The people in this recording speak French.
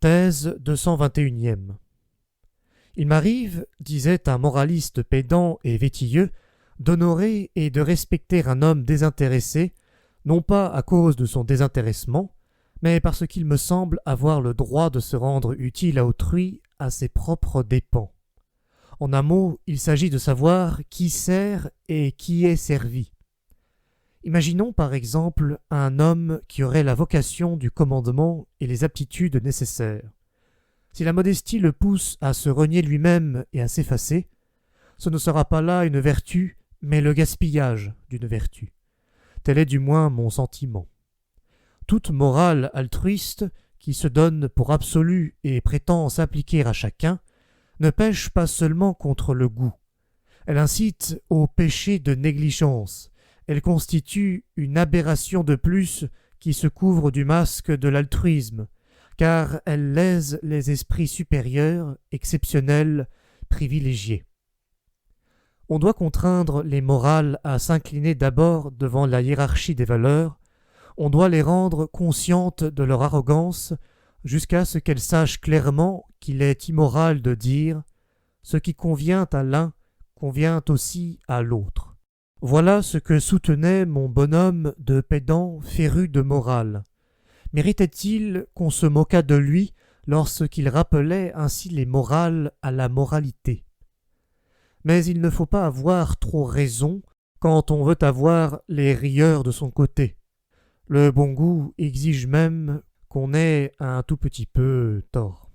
Thèse 221e. Il m'arrive, disait un moraliste pédant et vétilleux, d'honorer et de respecter un homme désintéressé, non pas à cause de son désintéressement, mais parce qu'il me semble avoir le droit de se rendre utile à autrui à ses propres dépens. En un mot, il s'agit de savoir qui sert et qui est servi. Imaginons par exemple un homme qui aurait la vocation du commandement et les aptitudes nécessaires. Si la modestie le pousse à se renier lui-même et à s'effacer, ce ne sera pas là une vertu, mais le gaspillage d'une vertu. Tel est du moins mon sentiment. Toute morale altruiste, qui se donne pour absolue et prétend s'appliquer à chacun, ne pèche pas seulement contre le goût. Elle incite au péché de négligence. Elle constitue une aberration de plus qui se couvre du masque de l'altruisme, car elle lèse les esprits supérieurs, exceptionnels, privilégiés. On doit contraindre les morales à s'incliner d'abord devant la hiérarchie des valeurs, on doit les rendre conscientes de leur arrogance, jusqu'à ce qu'elles sachent clairement qu'il est immoral de dire « ce qui convient à l'un convient aussi à l'autre ». Voilà ce que soutenait mon bonhomme de pédant féru de morale. Méritait-il qu'on se moquât de lui lorsqu'il rappelait ainsi les morales à la moralité? Mais il ne faut pas avoir trop raison quand on veut avoir les rieurs de son côté. Le bon goût exige même qu'on ait un tout petit peu tort.